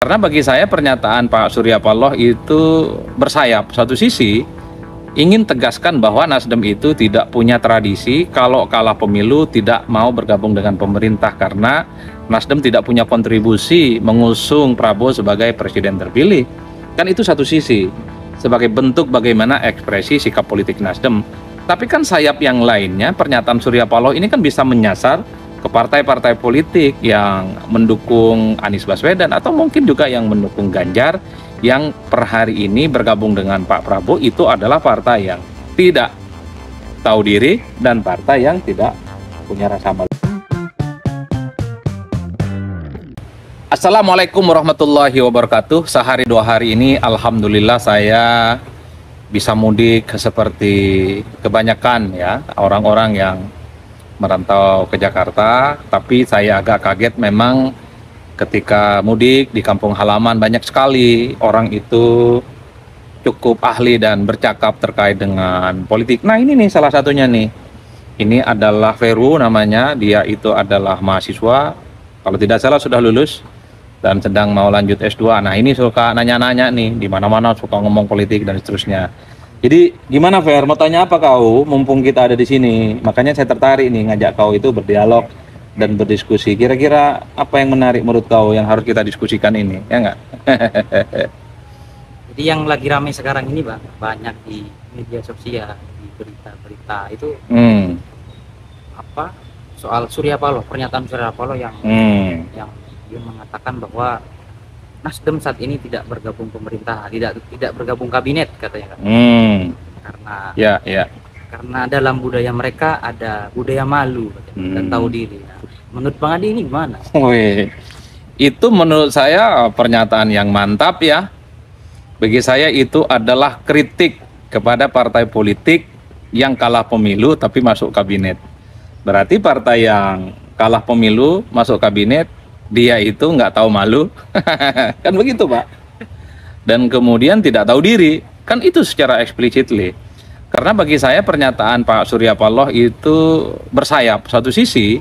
Karena bagi saya pernyataan Pak Surya Paloh itu bersayap. Satu sisi ingin tegaskan bahwa Nasdem itu tidak punya tradisi kalau kalah pemilu tidak mau bergabung dengan pemerintah karena Nasdem tidak punya kontribusi mengusung Prabowo sebagai presiden terpilih. Kan itu satu sisi sebagai bentuk bagaimana ekspresi sikap politik Nasdem. Tapi kan sayap yang lainnya pernyataan Surya Paloh ini kan bisa menyasar ke partai-partai politik yang mendukung Anies Baswedan atau mungkin juga yang mendukung Ganjar yang per hari ini bergabung dengan Pak Prabowo itu adalah partai yang tidak tahu diri dan partai yang tidak punya rasa malu. Assalamualaikum warahmatullahi wabarakatuh. Sehari dua hari ini alhamdulillah saya bisa mudik seperti kebanyakan ya orang-orang yang merantau ke Jakarta, tapi saya agak kaget memang ketika mudik di kampung halaman banyak sekali orang itu cukup ahli dan bercakap terkait dengan politik. Nah ini nih salah satunya nih, ini adalah Veru namanya, dia itu adalah mahasiswa, kalau tidak salah sudah lulus dan sedang mau lanjut S2. Nah ini suka nanya-nanya nih, di mana-mana suka ngomong politik dan seterusnya. Jadi gimana Fer, mau tanya apa kau mumpung kita ada di sini? Makanya saya tertarik nih ngajak kau itu berdialog dan berdiskusi. Kira-kira apa yang menarik menurut kau yang harus kita diskusikan ini, ya nggak? Jadi yang lagi ramai sekarang ini Bang, banyak di media sosial, di berita-berita itu apa soal Surya Paloh, pernyataan Surya Paloh yang dia mengatakan bahwa Nasdem saat ini tidak bergabung pemerintah, tidak bergabung kabinet katanya kan. Karena dalam budaya mereka ada budaya malu dan tahu diri. Nah, menurut Bang Adi ini gimana? Itu menurut saya pernyataan yang mantap ya. Bagi saya itu adalah kritik kepada partai politik yang kalah pemilu tapi masuk kabinet. Berarti partai yang kalah pemilu masuk kabinet, dia itu nggak tahu malu, kan begitu Pak. Dan kemudian tidak tahu diri, kan itu secara explicitly. Karena bagi saya pernyataan Pak Surya Paloh itu bersayap. Satu sisi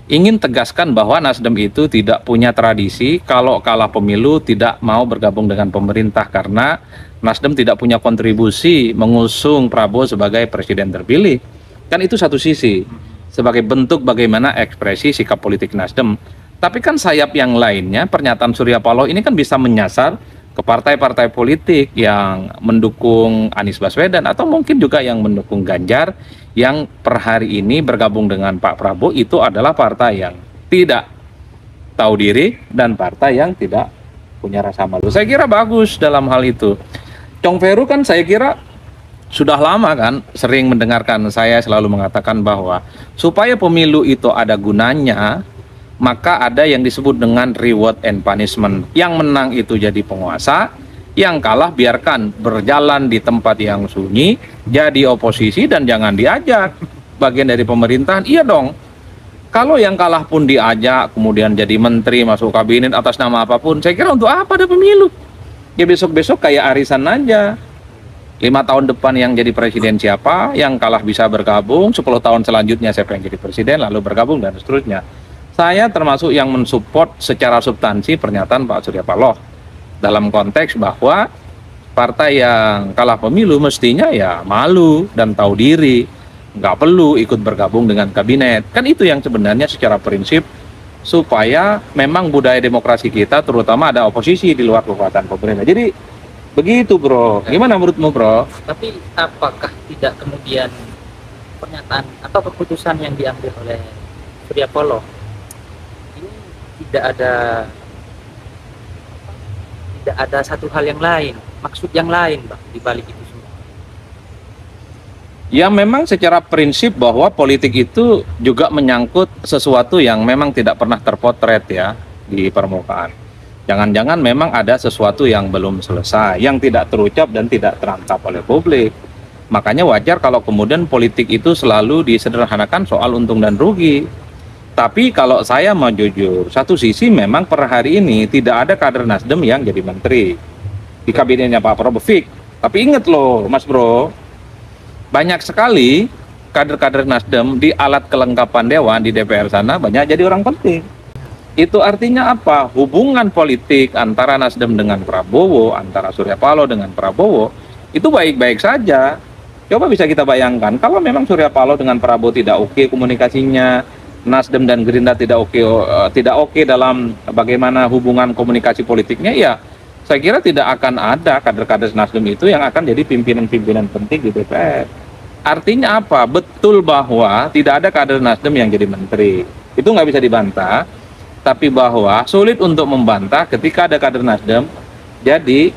ingin tegaskan bahwa Nasdem itu tidak punya tradisi kalau kalah pemilu tidak mau bergabung dengan pemerintah karena Nasdem tidak punya kontribusi mengusung Prabowo sebagai presiden terpilih. Kan itu satu sisi sebagai bentuk bagaimana ekspresi sikap politik Nasdem. Tapi kan sayap yang lainnya pernyataan Surya Paloh ini kan bisa menyasar ke partai-partai politik yang mendukung Anies Baswedan atau mungkin juga yang mendukung Ganjar yang per hari ini bergabung dengan Pak Prabowo itu adalah partai yang tidak tahu diri dan partai yang tidak punya rasa malu. Saya kira bagus dalam hal itu. Cong Veru kan saya kira sudah lama kan sering mendengarkan saya selalu mengatakan bahwa supaya pemilu itu ada gunanya, maka ada yang disebut dengan reward and punishment. Yang menang itu jadi penguasa, yang kalah biarkan berjalan di tempat yang sunyi, jadi oposisi dan jangan diajak bagian dari pemerintahan. Iya dong, kalau yang kalah pun diajak, kemudian jadi menteri, masuk kabinet atas nama apapun, saya kira untuk apa ada pemilu? Ya besok-besok kayak arisan aja. 5 tahun depan yang jadi presiden siapa, yang kalah bisa bergabung, 10 tahun selanjutnya siapa yang jadi presiden, lalu bergabung dan seterusnya. Saya termasuk yang mensupport secara substansi pernyataan Pak Surya Paloh dalam konteks bahwa partai yang kalah pemilu mestinya ya malu dan tahu diri, nggak perlu ikut bergabung dengan kabinet. Kan itu yang sebenarnya secara prinsip supaya memang budaya demokrasi kita terutama ada oposisi di luar kekuasaan pemerintah. Jadi begitu bro, gimana menurutmu bro? Tapi apakah tidak kemudian pernyataan atau keputusan yang diambil oleh Surya Paloh tidak ada satu hal yang lain, maksud yang lain Bang di balik itu semua? Ya memang secara prinsip bahwa politik itu juga menyangkut sesuatu yang memang tidak pernah terpotret ya di permukaan. Jangan-jangan memang ada sesuatu yang belum selesai, yang tidak terucap dan tidak terangkap oleh publik. Makanya wajar kalau kemudian politik itu selalu disederhanakan soal untung dan rugi. Tapi kalau saya mau jujur, satu sisi memang per hari ini tidak ada kader Nasdem yang jadi menteri di kabinetnya Pak Prabowo. Tapi ingat loh Mas Bro, banyak sekali kader-kader Nasdem di alat kelengkapan dewan di DPR sana banyak jadi orang penting. Itu artinya apa? Hubungan politik antara Nasdem dengan Prabowo, antara Surya Paloh dengan Prabowo, itu baik-baik saja. Coba bisa kita bayangkan, kalau memang Surya Paloh dengan Prabowo tidak oke komunikasinya, Nasdem dan Gerindra tidak oke dalam bagaimana hubungan komunikasi politiknya, ya saya kira tidak akan ada kader-kader Nasdem itu yang akan jadi pimpinan-pimpinan penting di DPR. Artinya apa? Betul bahwa tidak ada kader Nasdem yang jadi menteri. Itu nggak bisa dibantah. Tapi bahwa sulit untuk membantah ketika ada kader Nasdem jadi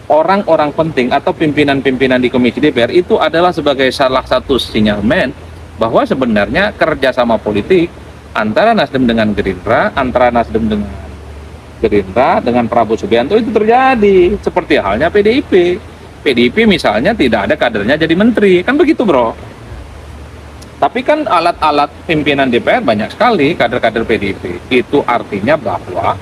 orang-orang penting atau pimpinan-pimpinan di Komisi DPR itu adalah sebagai salah satu sinyalmen bahwa sebenarnya kerjasama politik antara Nasdem dengan Gerindra, antara Nasdem dengan Gerindra dengan Prabowo Subianto itu terjadi, seperti halnya PDIP. PDIP misalnya tidak ada kadernya jadi menteri, kan begitu bro. Tapi kan alat-alat pimpinan DPR banyak sekali kader-kader PDIP. Itu artinya bahwa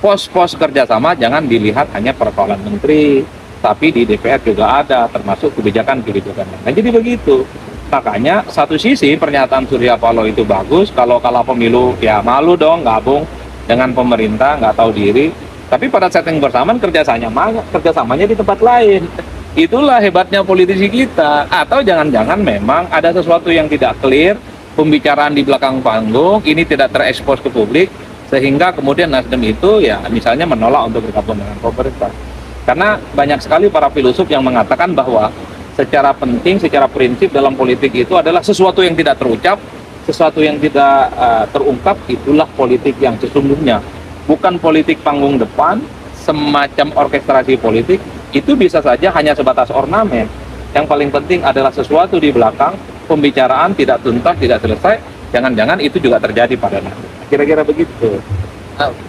pos-pos kerjasama jangan dilihat hanya persoalan menteri, tapi di DPR juga ada, termasuk kebijakan-kebijakan. Nah jadi begitu. Makanya satu sisi pernyataan Surya Paloh itu bagus, kalau kalah pemilu ya malu dong gabung dengan pemerintah, nggak tahu diri. Tapi pada setting bersamaan kerjasamanya di tempat lain. Itulah hebatnya politisi kita. Atau jangan-jangan memang ada sesuatu yang tidak clear, pembicaraan di belakang panggung ini tidak terekspos ke publik, sehingga kemudian Nasdem itu ya misalnya menolak untuk bergabung dengan pemerintah. Karena banyak sekali para filosof yang mengatakan bahwa secara penting, secara prinsip dalam politik itu adalah sesuatu yang tidak terucap, sesuatu yang tidak terungkap, itulah politik yang sesungguhnya. Bukan politik panggung depan, semacam orkestrasi politik, itu bisa saja hanya sebatas ornamen. Yang paling penting adalah sesuatu di belakang, pembicaraan tidak tuntas, tidak selesai, jangan-jangan itu juga terjadi pada Nasdem. Kira-kira begitu.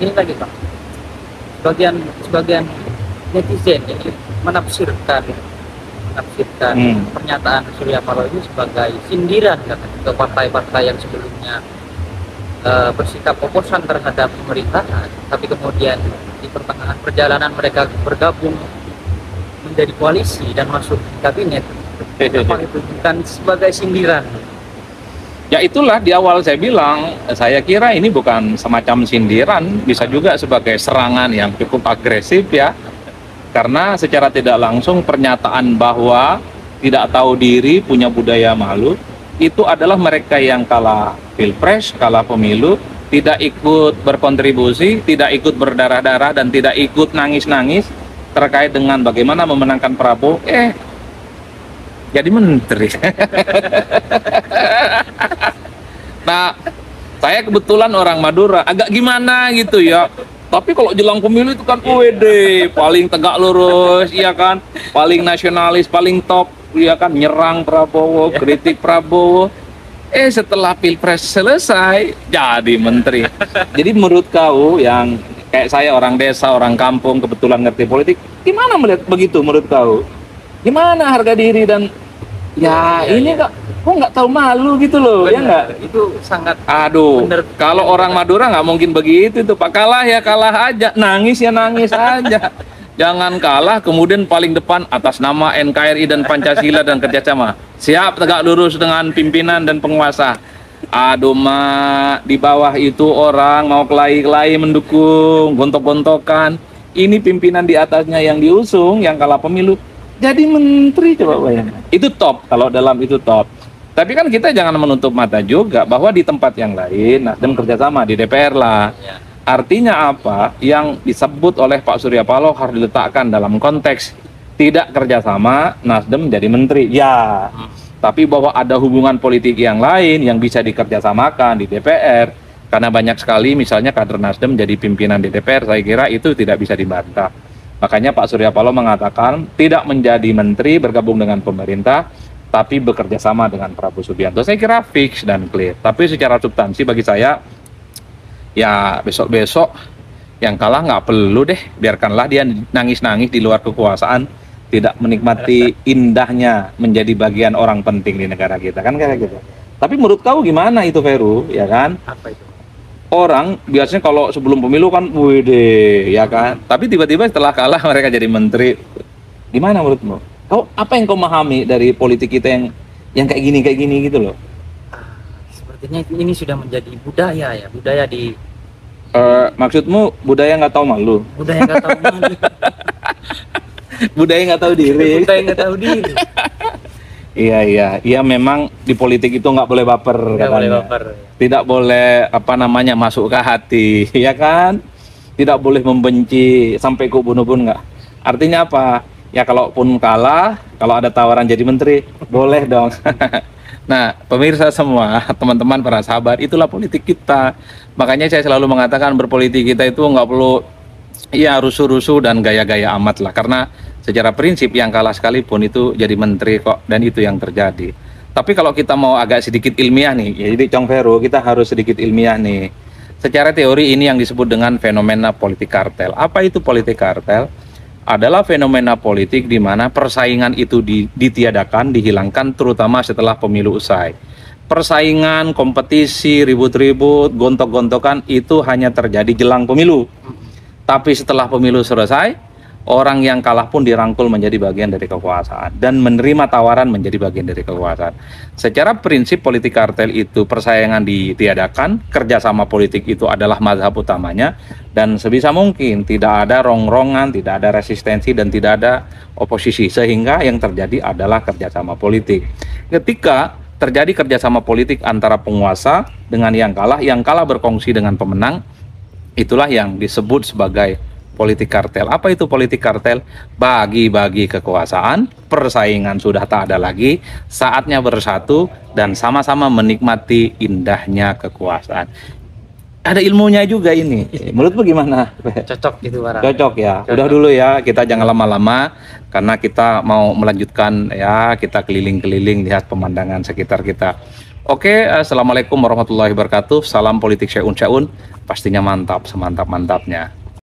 Ini lagi Pak, sebagian netizen ini menafsirkan pernyataan Surya Paloh ini sebagai sindiran ke partai-partai yang sebelumnya bersikap oposan terhadap pemerintahan, tapi kemudian di pertengahan perjalanan mereka bergabung menjadi koalisi dan masuk kabinet. Apa itu bukan sebagai sindiran? Ya itulah di awal saya bilang, saya kira ini bukan semacam sindiran, bisa juga sebagai serangan yang cukup agresif ya. Karena secara tidak langsung pernyataan bahwa tidak tahu diri, punya budaya malu, itu adalah mereka yang kalah pilpres, kalah pemilu, tidak ikut berkontribusi, tidak ikut berdarah-darah, dan tidak ikut nangis-nangis terkait dengan bagaimana memenangkan Prabowo, jadi menteri. Nah, saya kebetulan orang Madura, agak gimana gitu ya. Tapi kalau jelang pemilu itu kan paling tegak lurus, iya kan, paling nasionalis, paling top, iya kan, nyerang Prabowo, kritik Prabowo. Setelah pilpres selesai jadi menteri. Jadi menurut kau yang kayak saya orang desa, orang kampung, kebetulan ngerti politik, gimana melihat begitu menurut kau? Gimana harga diri dan ini kok nggak tahu malu gitu loh, bener, ya nggak? Itu sangat bener. Kalau orang Madura nggak mungkin begitu tuh Pak, kalah ya kalah aja, nangis ya nangis aja. Jangan kalah kemudian paling depan atas nama NKRI dan Pancasila dan kerjasama, siap tegak lurus dengan pimpinan dan penguasa. Mak, di bawah itu orang mau kelahi-kelahi mendukung, gontok-gontokan. Ini pimpinan di atasnya yang diusung, yang kalah pemilu jadi menteri, coba bayangkan. Itu top, kalau dalam itu top. Tapi kan kita jangan menutup mata juga bahwa di tempat yang lain Nasdem kerjasama di DPR lah. Artinya apa? Yang disebut oleh Pak Surya Paloh harus diletakkan dalam konteks tidak kerjasama Nasdem jadi menteri. Ya, tapi bahwa ada hubungan politik yang lain yang bisa dikerjasamakan di DPR. Karena banyak sekali misalnya kader Nasdem jadi pimpinan di DPR, saya kira itu tidak bisa dibantah. Makanya Pak Surya Paloh mengatakan tidak menjadi menteri bergabung dengan pemerintah, tapi bekerja sama dengan Prabowo Subianto. Saya kira fix dan clear. Tapi secara substansi bagi saya, ya besok-besok yang kalah nggak perlu deh, biarkanlah dia nangis-nangis di luar kekuasaan, tidak menikmati indahnya menjadi bagian orang penting di negara kita, kan kayak gitu. Tapi menurut kau gimana itu Veru, ya kan? Apa itu? Orang biasanya kalau sebelum pemilu kan, ya kan? Tapi tiba-tiba setelah kalah mereka jadi menteri. Gimana menurutmu? Apa yang kau memahami dari politik kita yang kayak gini gitu loh? Sepertinya ini sudah menjadi budaya ya, budaya di Maksudmu budaya nggak tahu malu? Budaya nggak tahu malu. Budaya nggak tahu diri. Budaya nggak tahu diri. Iya, memang di politik itu nggak boleh baper. Nggak boleh baper. Tidak boleh masuk ke hati, ya kan? Tidak boleh membenci sampai ke bunuh-bunuh, nggak. Artinya apa? Ya kalaupun kalah, kalau ada tawaran jadi menteri, boleh dong. Nah, pemirsa semua, teman-teman, para sahabat, itulah politik kita. Makanya saya selalu mengatakan berpolitik kita itu nggak perlu rusuh-rusuh dan gaya-gaya amat lah. Karena secara prinsip yang kalah sekalipun itu jadi menteri kok, dan itu yang terjadi. Tapi kalau kita mau agak sedikit ilmiah nih, ya jadi Chong Vero, kita harus sedikit ilmiah nih. Secara teori ini yang disebut dengan fenomena politik kartel. Apa itu politik kartel? Adalah fenomena politik di mana persaingan itu ditiadakan, dihilangkan, terutama setelah pemilu usai. Persaingan, kompetisi, ribut-ribut, gontok-gontokan itu hanya terjadi jelang pemilu. Tapi setelah pemilu selesai, orang yang kalah pun dirangkul menjadi bagian dari kekuasaan dan menerima tawaran menjadi bagian dari kekuasaan. Secara prinsip politik kartel itu persaingan ditiadakan, kerjasama politik itu adalah mazhab utamanya, dan sebisa mungkin tidak ada rongrongan, tidak ada resistensi, dan tidak ada oposisi, sehingga yang terjadi adalah kerjasama politik. Ketika terjadi kerjasama politik antara penguasa dengan yang kalah berkongsi dengan pemenang, itulah yang disebut sebagai politik kartel. Apa itu politik kartel? Bagi-bagi kekuasaan, persaingan sudah tak ada lagi, saatnya bersatu dan sama-sama menikmati indahnya kekuasaan. Ada ilmunya juga ini. Menurutmu gimana? Cocok gitu barang. Cocok ya. Cocok. Udah dulu ya, kita jangan lama-lama karena kita mau melanjutkan ya, kita keliling-keliling lihat pemandangan sekitar kita. Oke, assalamualaikum warahmatullahi wabarakatuh. Salam politik syaun-syaun. Pastinya mantap, semantap-mantapnya.